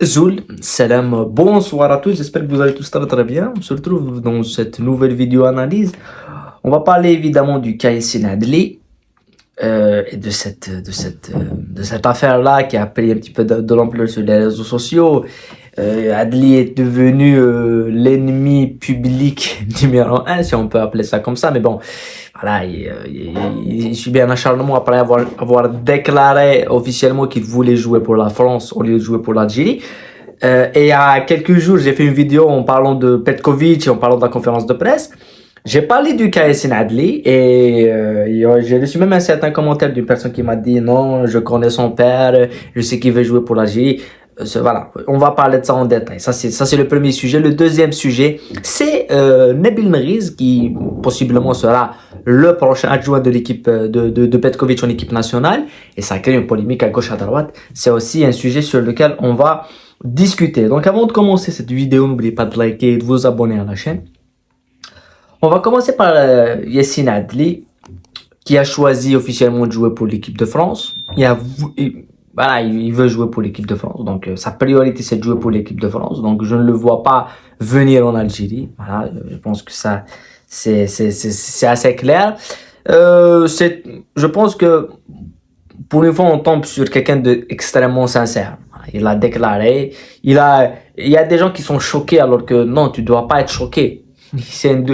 Zoul, salam, bonsoir à tous, j'espère que vous allez tous très très bien. On se retrouve dans cette nouvelle vidéo analyse. On va parler évidemment du cas Yassine Adli et de cette affaire-là qui a pris un petit peu de l'ampleur sur les réseaux sociaux. Adli est devenu l'ennemi public numéro un, si on peut appeler ça comme ça, mais bon, voilà, il subit un acharnement après avoir déclaré officiellement qu'il voulait jouer pour la France au lieu de jouer pour l'Algérie. Et il y a quelques jours, j'ai fait une vidéo en parlant de Petkovic et en parlant de la conférence de presse. J'ai parlé du cas Yassine Adli et j'ai reçu même un certain commentaire d'une personne qui m'a dit non, je connais son père, je sais qu'il veut jouer pour l'Algérie. Voilà, on va parler de ça en détail. Ça c'est le premier sujet. Le deuxième sujet, c'est Nabil Meriz qui possiblement sera le prochain adjoint de l'équipe de Petkovic en équipe nationale et ça crée une polémique à gauche à droite. C'est aussi un sujet sur lequel on va discuter. Donc avant de commencer cette vidéo, n'oubliez pas de liker et de vous abonner à la chaîne. On va commencer par Yassine Adli, qui a choisi officiellement de jouer pour l'équipe de France. Voilà, il veut jouer pour l'équipe de France. Donc sa priorité c'est de jouer pour l'équipe de France. Donc je ne le vois pas venir en Algérie. Voilà, je pense que ça c'est assez clair. Je pense que pour une fois on tombe sur quelqu'un d'extrêmement sincère. Il a déclaré, il y a des gens qui sont choqués alors que non, tu dois pas être choqué.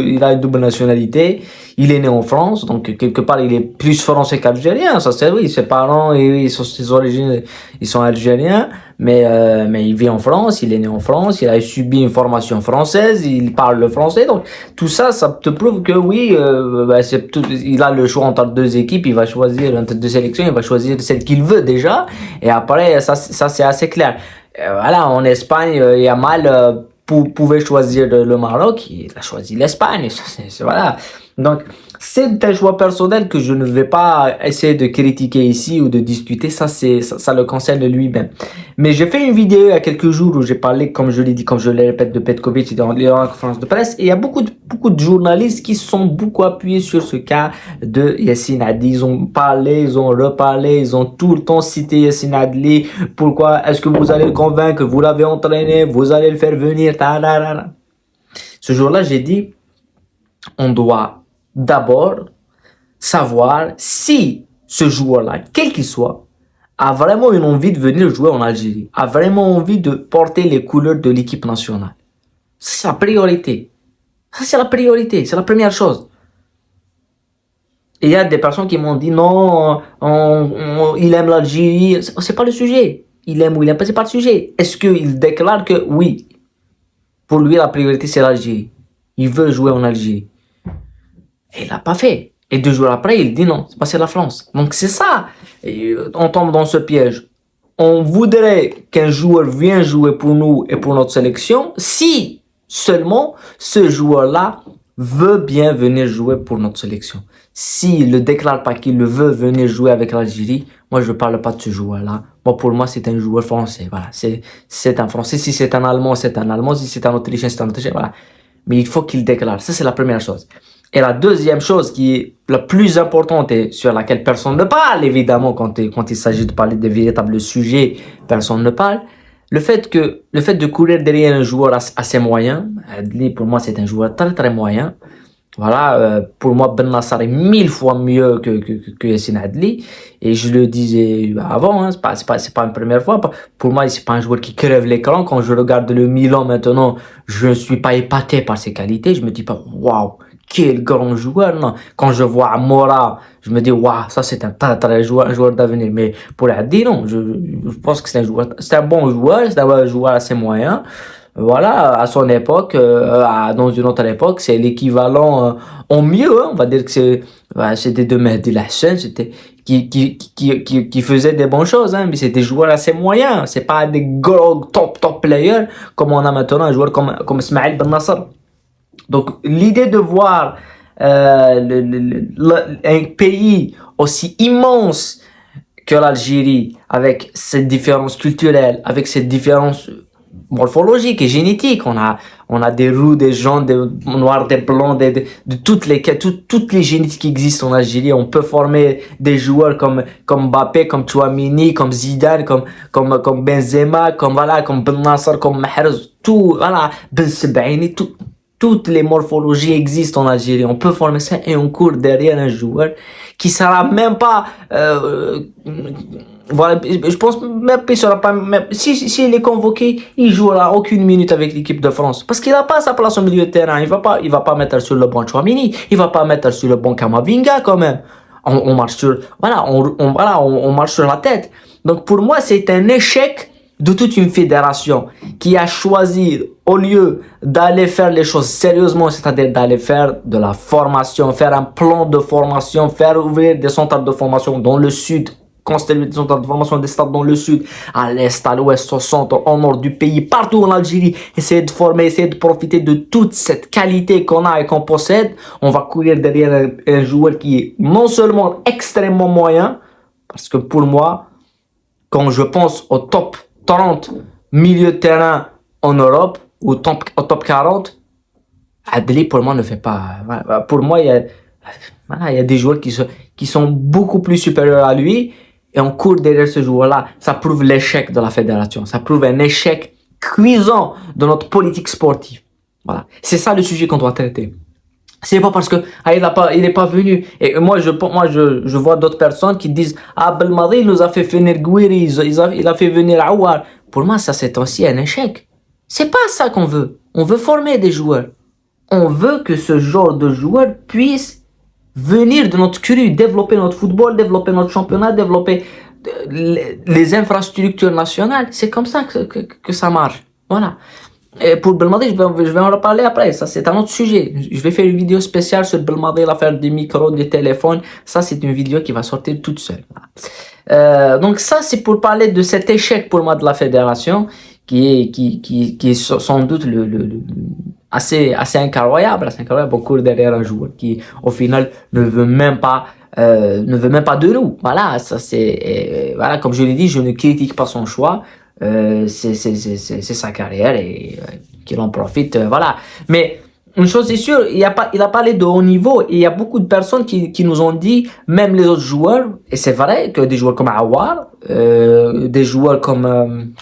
Il a une double nationalité, il est né en France, donc quelque part il est plus français qu'algérien, ça c'est oui, ses parents et ses origines, ils sont algériens, mais il vit en France, il est né en France, il a subi une formation française, il parle le français, donc tout ça, ça te prouve que oui, il a le choix entre deux équipes, il va choisir entre deux sélections, il va choisir celle qu'il veut déjà, et après ça c'est assez clair. Voilà, en Espagne, il y a mal pouvait choisir le Maroc, il a choisi l'Espagne. Voilà. Donc, c'est un choix personnel que je ne vais pas essayer de critiquer ici ou de discuter. Ça le concerne lui-même. Mais j'ai fait une vidéo il y a quelques jours où j'ai parlé, comme je l'ai dit, comme je le répète, de Petkovic dans la conférence de presse. Et il y a beaucoup de journalistes qui sont beaucoup appuyés sur ce cas de Yassine Adli. Ils ont parlé, ils ont reparlé, ils ont tout le temps cité Yassine Adli. Pourquoi est-ce que vous allez le convaincre? Vous l'avez entraîné, vous allez le faire venir. Ce jour-là, j'ai dit, on doit d'abord savoir si ce joueur-là, quel qu'il soit, a vraiment une envie de venir jouer en Algérie, a vraiment envie de porter les couleurs de l'équipe nationale. C'est la priorité. Ça, c'est la priorité, c'est la première chose. Et il y a des personnes qui m'ont dit non, il aime l'Algérie. C'est pas le sujet. Il aime ou il aime pas, c'est pas le sujet. Est-ce qu'il déclare que oui, pour lui la priorité c'est l'Algérie. Il veut jouer en Algérie. Et il l'a pas fait. Et 2 jours après, il dit non, c'est la France. Donc c'est ça. Et on tombe dans ce piège. On voudrait qu'un joueur vienne jouer pour nous et pour notre sélection si seulement ce joueur-là veut bien venir jouer pour notre sélection. S'il ne déclare pas qu'il veut venir jouer avec l'Algérie, moi je ne parle pas de ce joueur-là. Moi pour moi c'est un joueur français. Voilà, c'est un Français. Si c'est un Allemand, c'est un Allemand. Si c'est un Autrichien, c'est un Autrichien. Voilà. Mais il faut qu'il déclare. Ça c'est la première chose. Et la deuxième chose qui est la plus importante et sur laquelle personne ne parle, évidemment, quand il s'agit de parler de véritables sujets, personne ne parle, le fait de courir derrière un joueur à ses moyens, Adli, pour moi, c'est un joueur très, très moyen. Voilà, pour moi, Ben Nassar est 1000 fois mieux que Yassine Adli. Et je le disais avant, hein, c'est pas une première fois. Pour moi, c'est pas un joueur qui crève l'écran. Quand je regarde le Milan maintenant, je ne suis pas épaté par ses qualités. Je me dis pas, waouh, quel grand joueur, non. Quand je vois Mora, je me dis, waouh, ça c'est un très joueur d'avenir. Mais pour Adli, non, je pense que c'est un bon joueur, c'est un joueur assez moyen. Voilà, à son époque, dans une autre époque, c'est l'équivalent en mieux, hein, on va dire que c'était de Mehdi Lachen, c'était qui faisait des bonnes choses, hein, mais c'est des joueurs assez moyens, c'est pas des gros top players comme on a maintenant un joueur comme Ismaël Ben Nasser. Donc l'idée de voir un pays aussi immense que l'Algérie, avec ses différences culturelles, avec ses différences morphologique et génétique. On a des roux, des jaunes, des noirs, des blancs, de toutes les génétiques qui existent en Algérie. On peut former des joueurs comme Mbappé, comme Tchouaméni, comme Zidane, comme Benzema, comme Ben Nasser, comme Mahrez, tout, voilà, Ben Sebaini, toutes les morphologies existent en Algérie. On peut former ça et on court derrière un joueur qui sera même pas, voilà, je pense même qu'il sera pas, même, si il est convoqué, il jouera aucune minute avec l'équipe de France. Parce qu'il n'a pas sa place au milieu de terrain. Il va pas mettre sur le banc Tchouaméni. Il va pas mettre sur le banc Kamavinga, quand même. On marche sur, voilà, on marche sur la tête. Donc, pour moi, c'est un échec de toute une fédération qui a choisi, au lieu d'aller faire les choses sérieusement, c'est-à-dire d'aller faire de la formation, faire un plan de formation, faire ouvrir des centres de formation dans le sud, constituer des centres de formation, des stades dans le sud, à l'est, à l'ouest, au centre, au nord du pays, partout en Algérie, essayer de former, essayer de profiter de toute cette qualité qu'on a et qu'on possède. On va courir derrière un joueur qui est non seulement extrêmement moyen, parce que pour moi, quand je pense au top 30 milieu de terrain en Europe, ou au top 40, Adli pour moi ne fait pas. Pour moi, il y a des joueurs qui sont beaucoup plus supérieurs à lui et on court derrière ce joueur-là. Ça prouve l'échec de la fédération. Ça prouve un échec cuisant de notre politique sportive. Voilà. C'est ça le sujet qu'on doit traiter. C'est pas parce que il est pas venu. Et moi je vois d'autres personnes qui disent Belmadi il nous a fait venir Gouiri, il a fait venir Aouar. Pour moi ça c'est aussi un échec. C'est pas ça qu'on veut. On veut former des joueurs. On veut que ce genre de joueurs puisse venir de notre cru, développer notre football, développer notre championnat, développer les infrastructures nationales. C'est comme ça que ça marche. Voilà. Et pour Belmadi, je vais en reparler après. Ça, c'est un autre sujet. Je vais faire une vidéo spéciale sur Belmadi, l'affaire des micros, des téléphones. Ça, c'est une vidéo qui va sortir toute seule. Donc ça, c'est pour parler de cet échec pour moi de la fédération, qui est sans doute assez incroyable. On court derrière un joueur qui, au final, ne veut même pas de nous. Voilà, ça c'est, voilà, comme je l'ai dit, je ne critique pas son choix. C'est sa carrière et qu'il en profite, voilà. Mais une chose est sûre, il a parlé de haut niveau et il y a beaucoup de personnes qui nous ont dit, même les autres joueurs, et c'est vrai que des joueurs comme Aouar, des joueurs comme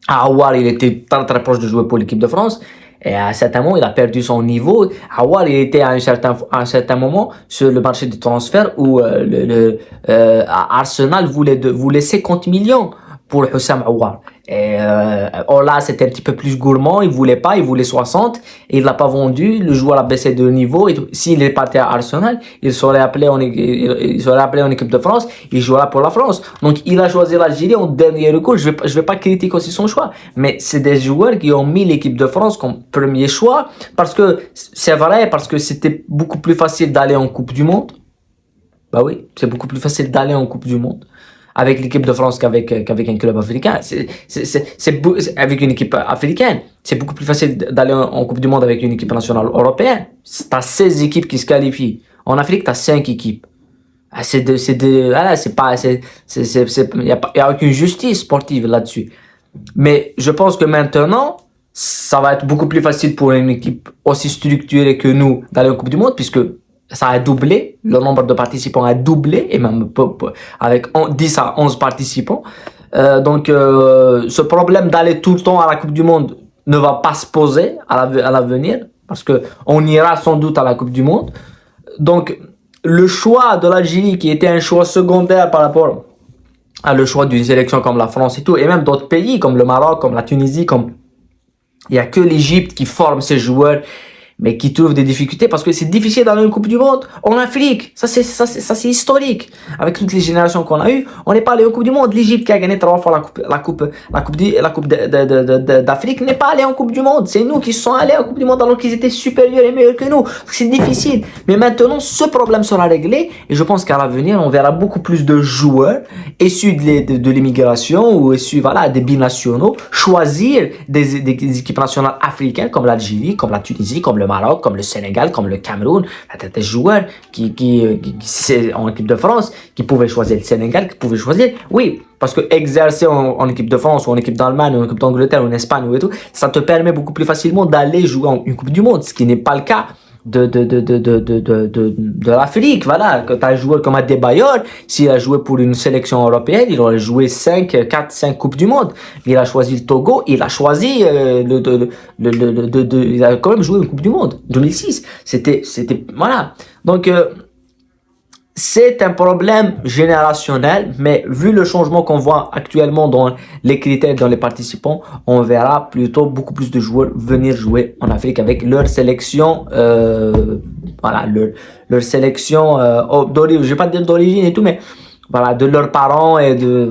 Aouar, il était très très proche de jouer pour l'équipe de France. Et à un certain moment, il a perdu son niveau. Aouar, il était à un certain moment sur le marché du transfert où Arsenal voulait 50 millions pour Houssam Aouar. Et là, c'était un petit peu plus gourmand, il voulait 60, et il l'a pas vendu, le joueur a baissé de niveau, et s'il est parti à Arsenal, il serait appelé en équipe de France, il jouera pour la France. Donc, il a choisi l'Algérie en dernier recours, je vais pas critiquer aussi son choix, mais c'est des joueurs qui ont mis l'équipe de France comme premier choix, parce que, c'est vrai, parce que c'était beaucoup plus facile d'aller en Coupe du Monde. Bah oui, c'est beaucoup plus facile d'aller en Coupe du Monde avec l'équipe de France qu'avec un club africain. Avec une équipe africaine, c'est beaucoup plus facile d'aller en Coupe du Monde avec une équipe nationale européenne. T'as 16 équipes qui se qualifient. En Afrique, t'as 5 équipes. Il y a aucune justice sportive là-dessus. Mais je pense que maintenant, ça va être beaucoup plus facile pour une équipe aussi structurée que nous d'aller en Coupe du Monde, puisque ça a doublé, le nombre de participants a doublé, et même avec 10 à 11 participants. Donc, ce problème d'aller tout le temps à la Coupe du Monde ne va pas se poser à l'avenir, parce que on ira sans doute à la Coupe du Monde. Donc, le choix de l'Algérie, qui était un choix secondaire par rapport à le choix d'une sélection comme la France et tout, et même d'autres pays comme le Maroc, comme la Tunisie, il y a que l'Égypte qui forme ces joueurs, mais qui trouvent des difficultés parce que c'est difficile d'aller en Coupe du Monde en Afrique. Ça c'est historique. Avec toutes les générations qu'on a eues, on n'est pas allé en Coupe du Monde. L'Égypte qui a gagné 3 fois la coupe d'Afrique n'est pas allé en Coupe du Monde. C'est nous qui sommes allés en Coupe du Monde alors qu'ils étaient supérieurs et meilleurs que nous. C'est difficile. Mais maintenant, ce problème sera réglé et je pense qu'à l'avenir, on verra beaucoup plus de joueurs issus de l'immigration ou issus, voilà, des binationaux choisir des équipes nationales africaines comme l'Algérie, comme la Tunisie, comme le Maroc, comme le Sénégal, comme le Cameroun. Tu as des joueurs c'est en équipe de France qui pouvaient choisir le Sénégal, qui pouvaient choisir, oui, parce que exercer en équipe de France ou en équipe d'Allemagne ou en équipe d'Angleterre ou en Espagne ou et tout, ça te permet beaucoup plus facilement d'aller jouer en une Coupe du Monde, ce qui n'est pas le cas de l'Afrique. Voilà, quand tu as un joueur comme Adebayor, s'il a joué pour une sélection européenne, il aurait joué 4, 5 Coupes du Monde. Il a choisi le Togo, il a choisi il a quand même joué une Coupe du Monde 2006. C'était voilà. Donc c'est un problème générationnel, mais vu le changement qu'on voit actuellement dans les critères, dans les participants, on verra plutôt beaucoup plus de joueurs venir jouer en Afrique avec leur sélection, voilà, leur sélection d'origine, je vais pas dire d'origine et tout, mais voilà, de leurs parents et de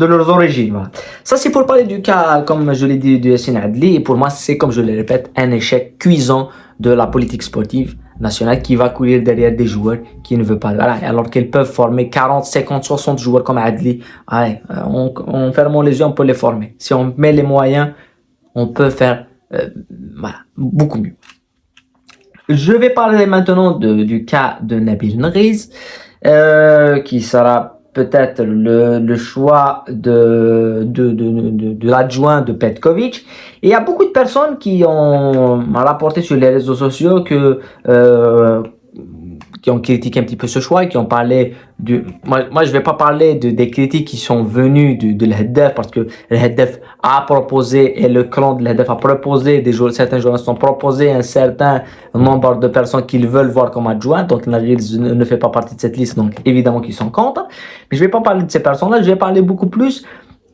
leurs origines. Voilà. Ça, c'est pour parler du cas, comme je l'ai dit, du Yassine Adli. Et pour moi, c'est, comme je le répète, un échec cuisant de la politique sportive nationale qui va courir derrière des joueurs qui ne veulent pas. Voilà. Alors qu'ils peuvent former 40, 50, 60 joueurs comme Adli. Ouais, en fermant les yeux, on peut les former. Si on met les moyens, on peut faire voilà, beaucoup mieux. Je vais parler maintenant du cas de Nabil Nriz. Qui sera peut-être le choix de l'adjoint de Petkovic. Et il y a beaucoup de personnes qui ont rapporté sur les réseaux sociaux qui ont critiqué un petit peu ce choix et qui ont parlé moi je vais pas parler des critiques qui sont venues de l'Haddaf, parce que l'Haddaf a proposé et le clan de l'Haddaf a proposé, certains journalistes ont proposé un certain nombre de personnes qu'ils veulent voir comme adjoints, donc Nriz ne fait pas partie de cette liste, donc évidemment qu'ils sont contre. Mais je vais pas parler de ces personnes-là, je vais parler beaucoup plus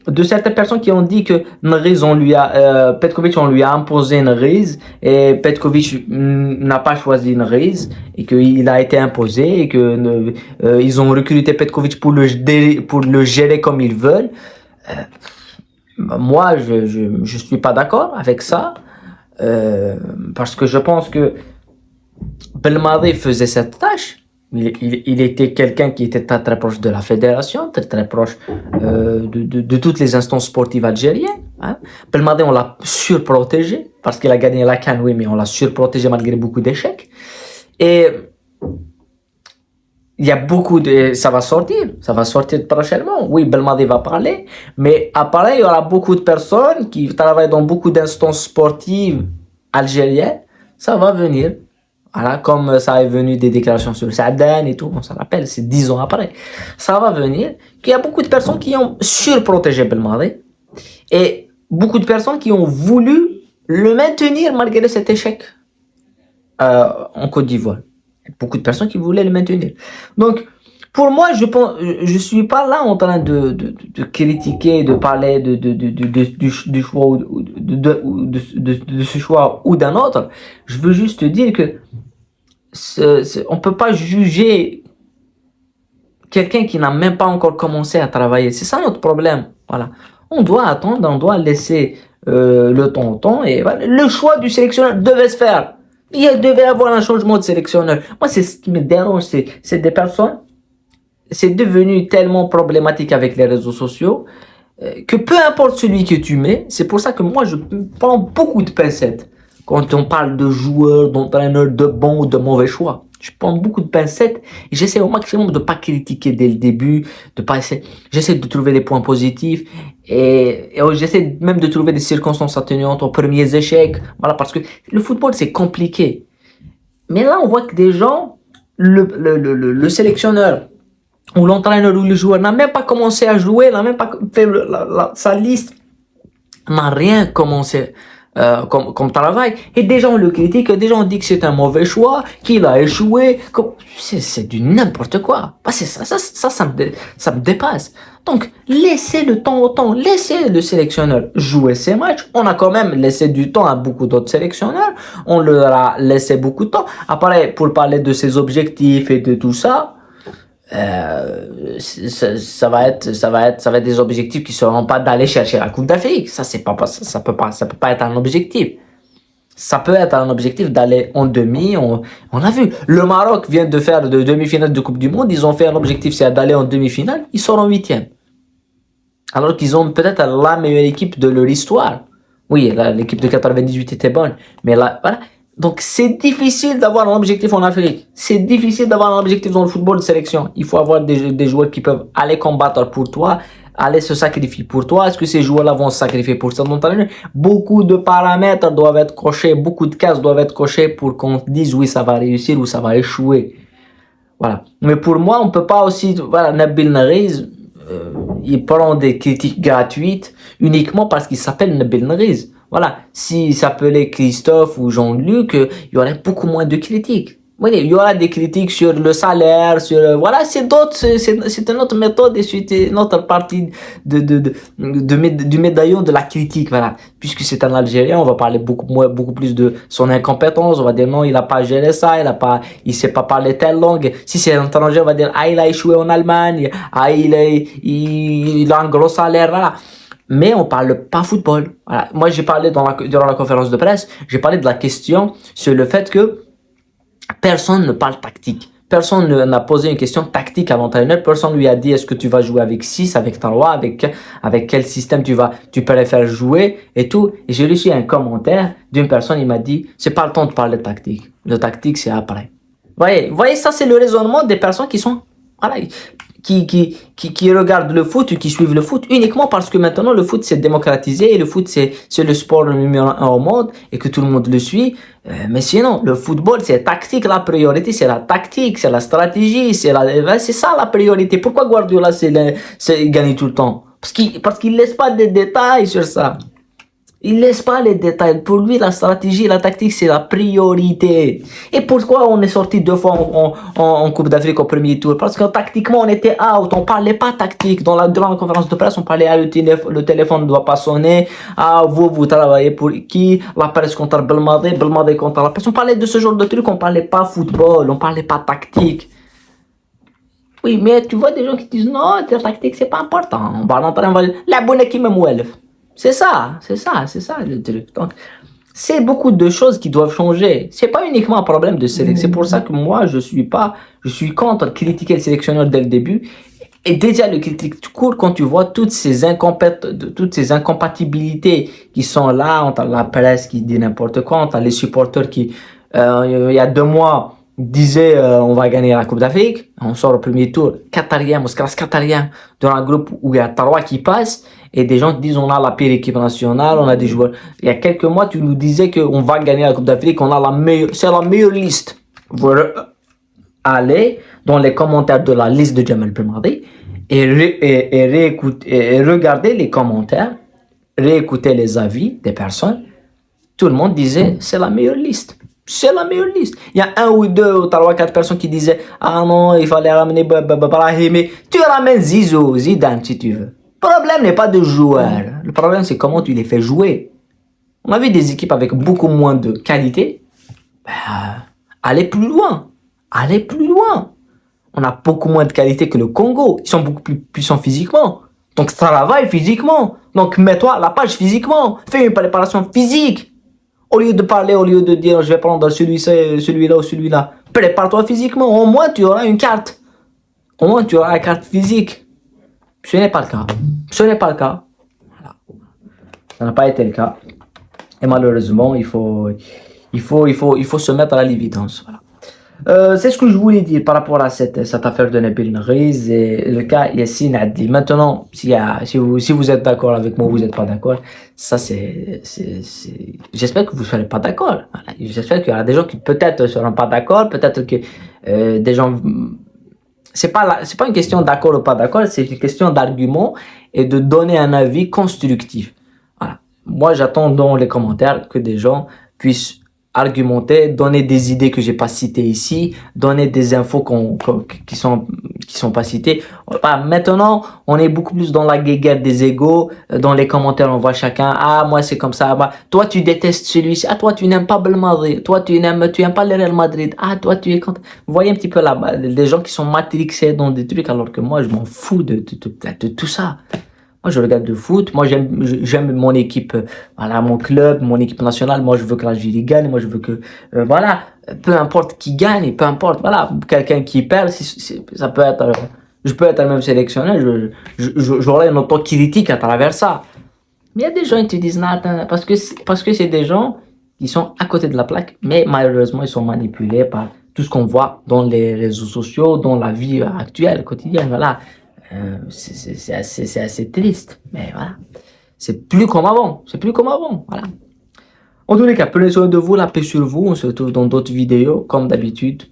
de certaines personnes qui ont dit que Nriz, Petkovic, on lui a imposé Nriz et Petkovic n'a pas choisi Nriz et qu'il a été imposé et que ils ont recruté Petkovic pour le gérer comme ils veulent. Moi, je suis pas d'accord avec ça parce que je pense que Belmadi faisait cette tâche. Il était quelqu'un qui était très, très proche de la fédération, très, très proche de toutes les instances sportives algériennes. Hein. Belmadi, on l'a surprotégé parce qu'il a gagné la CAN, oui, mais on l'a surprotégé malgré beaucoup d'échecs. Et il y a ça va sortir prochainement. Oui, Belmadi va parler, mais après, il y aura beaucoup de personnes qui travaillent dans beaucoup d'instances sportives algériennes. Ça va venir. Voilà, comme ça est venu des déclarations sur Saadane et tout, on s'en rappelle, c'est 10 ans après. Ça va venir, qu'il y a beaucoup de personnes qui ont surprotégé Belmadi et beaucoup de personnes qui ont voulu le maintenir malgré cet échec en Côte d'Ivoire. Beaucoup de personnes qui voulaient le maintenir. Donc, pour moi, je suis pas là en train de critiquer, de parler du choix de ce choix ou d'un autre. Je veux juste dire que on peut pas juger quelqu'un qui n'a même pas encore commencé à travailler. C'est ça notre problème. Voilà. On doit attendre, on doit laisser le temps au temps et voilà. Le choix du sélectionneur devait se faire. Il devait avoir un changement de sélectionneur. Moi, c'est ce qui me dérange, c'est des personnes. C'est devenu tellement problématique avec les réseaux sociaux que peu importe celui que tu mets, c'est pour ça que moi je prends beaucoup de pincettes quand on parle de joueurs, d'entraîneurs, de bons ou de mauvais choix. Je prends beaucoup de pincettes et j'essaie au maximum de pas critiquer dès le début, j'essaie de trouver des points positifs et j'essaie même de trouver des circonstances atténuantes aux premiers échecs. Voilà, parce que le football c'est compliqué. Mais là on voit que des gens, le sélectionneur ou l'entraîneur ou le joueur n'a même pas commencé à jouer, n'a même pas fait sa liste, n'a rien commencé comme travail. Et déjà on le critique, déjà on dit que c'est un mauvais choix, qu'il a échoué. C'est du n'importe quoi. Ça me dépasse. Donc laissez le temps au temps, laissez le sélectionneur jouer ses matchs. On a quand même laissé du temps à beaucoup d'autres sélectionneurs, on leur a laissé beaucoup de temps. Après, pour parler de ses objectifs et de tout ça, ça va être des objectifs qui seront pas d'aller chercher la Coupe d'Afrique. Ça peut pas être un objectif. Ça peut être un objectif d'aller en demi. On a vu. Le Maroc vient de faire de demi-finale de Coupe du Monde. Ils ont fait un objectif, c'est d'aller en demi-finale. Ils sont en huitième. Alors qu'ils ont peut-être la meilleure équipe de leur histoire. Oui, l'équipe de 98 était bonne, mais là, voilà. Donc c'est difficile d'avoir un objectif en Afrique. C'est difficile d'avoir un objectif dans le football de sélection. Il faut avoir des joueurs qui peuvent aller combattre pour toi, aller se sacrifier pour toi. Est-ce que ces joueurs-là vont se sacrifier pour ça? Donc, beaucoup de paramètres doivent être cochés, beaucoup de cases doivent être cochées pour qu'on dise oui, ça va réussir ou ça va échouer. Voilà. Mais pour moi, on peut pas aussi, voilà, Nabil Nariz, il prend des critiques gratuites uniquement parce qu'il s'appelle Nabil Nariz. Voilà. S'il s'appelait Christophe ou Jean-Luc, il y aurait beaucoup moins de critiques. Oui, il y aura des critiques sur le salaire, sur, voilà, c'est d'autres, c'est une autre méthode et c'est une autre partie du médaillon de la critique, voilà. Puisque c'est un Algérien, on va parler beaucoup plus de son incompétence, on va dire non, il a pas géré ça, il sait pas parler telle langue. Si c'est un étranger, on va dire, ah, il a échoué en Allemagne, ah, il a un gros salaire, voilà. Mais on parle pas football. Voilà. Moi, j'ai parlé durant la conférence de presse, j'ai parlé de la question sur le fait que personne ne parle tactique. Personne n'a posé une question tactique à l'entraîneur. Personne lui a dit est-ce que tu vas jouer avec 6, avec 3, avec quel système tu préfères jouer et tout. Et j'ai reçu un commentaire d'une personne, il m'a dit c'est pas le temps de parler de tactique. Le tactique c'est après. Voyez, ça c'est le raisonnement des personnes qui sont, voilà, qui regardent le foot ou qui suivent le foot uniquement parce que maintenant le foot c'est démocratisé et le foot c'est le sport numéro 1 au monde et que tout le monde le suit. Mais sinon, le football c'est tactique, la priorité c'est la tactique, c'est la stratégie, c'est ça la priorité. Pourquoi Guardiola c'est gagné tout le temps? Parce qu'il laisse pas de détails sur ça. Il laisse pas les détails. Pour lui, la stratégie, la tactique, c'est la priorité. Et pourquoi on est sorti 2 fois en Coupe d'Afrique au premier tour? Parce que tactiquement, on était out. On parlait pas tactique. Durant la conférence de presse, on parlait, ah, le téléphone ne doit pas sonner. Ah, vous travaillez pour qui? La presse contre Belmadi contre la presse. On parlait de ce genre de trucs. On parlait pas football. On parlait pas tactique. Oui, mais tu vois des gens qui disent non, la tactique, c'est pas important. On parle on va dire, la bonne équipe me mouelle. C'est ça le truc. Donc, c'est beaucoup de choses qui doivent changer. C'est pas uniquement un problème de sélection. C'est pour ça que moi, je suis contre critiquer le sélectionneur dès le début. Et déjà, le critique tout court, quand tu vois toutes ces incompatibilités qui sont là, entre la presse qui dit n'importe quoi, entre les supporters qui, il y a 2 mois, disaient, on va gagner la Coupe d'Afrique. On sort au premier tour, quatrième, on se classe quatrième dans un groupe où il y a 3 qui passent. Et des gens qui disent on a la pire équipe nationale, on a des joueurs. Il y a quelques mois, tu nous disais qu'on va gagner la Coupe d'Afrique, c'est la meilleure liste. Vous allez dans les commentaires de la liste de Jamel Belmadi et regardez les commentaires, réécoutez les avis des personnes. Tout le monde disait c'est la meilleure liste. C'est la meilleure liste. Il y a 1 ou 2 ou 3 ou 4 personnes qui disaient ah non, il fallait ramener Brahimi. Tu ramènes Zidane si tu veux. Le problème n'est pas de joueur. Le problème, c'est comment tu les fais jouer. On a vu des équipes avec beaucoup moins de qualité. Allez plus loin. Allez plus loin. On a beaucoup moins de qualité que le Congo. Ils sont beaucoup plus puissants physiquement. Donc, travaille physiquement. Donc, mets-toi à la page physiquement. Fais une préparation physique. Au lieu de dire, je vais prendre celui-là ou celui-là. Prépare-toi physiquement. Au moins, tu auras une carte. Au moins, tu auras la carte physique. Ce n'est pas le cas. Voilà. Ça n'a pas été le cas. Et malheureusement, il faut se mettre à l'évidence. Voilà. C'est ce que je voulais dire par rapport à cette affaire de Nabil Nariz et le cas Yassine Adli. Maintenant, si vous êtes d'accord avec moi ou vous n'êtes pas d'accord, ça j'espère que vous ne serez pas d'accord. Voilà. J'espère qu'il y aura des gens qui peut-être ne seront pas d'accord, peut-être que des gens... C'est pas une question d'accord ou pas d'accord, c'est une question d'argument et de donner un avis constructif. Voilà. Moi, j'attends dans les commentaires que des gens puissent argumenter, donner des idées que j'ai pas citées ici, donner des infos qui sont pas citées. Voilà. Maintenant, on est beaucoup plus dans la guerre des égos. Dans les commentaires, on voit chacun, ah, moi, c'est comme ça. Bah, toi, tu détestes celui-ci. Ah, toi, tu n'aimes pas Belmadi. Toi, tu aimes pas le Real Madrid. Ah, toi, tu es contre. Vous voyez un petit peu là-bas, des gens qui sont matrixés dans des trucs, alors que moi, je m'en fous de tout ça. Moi, je regarde le foot. Moi, j'aime mon équipe, voilà, mon club, mon équipe nationale. Moi, je veux que l'Algérie gagne. Moi, je veux que, voilà, peu importe qui gagne, peu importe, voilà, quelqu'un qui perd, ça peut être, je peux être le même sélectionneur, j'aurai une autocritique à travers ça. Mais il y a des gens qui te disent Nathan, parce que c'est des gens qui sont à côté de la plaque, mais malheureusement, ils sont manipulés par tout ce qu'on voit dans les réseaux sociaux, dans la vie actuelle, quotidienne. Voilà. C'est assez triste, mais voilà. C'est plus comme avant. C'est plus comme avant. Voilà. En tous les cas, prenez soin de vous, la paix sur vous. On se retrouve dans d'autres vidéos, comme d'habitude.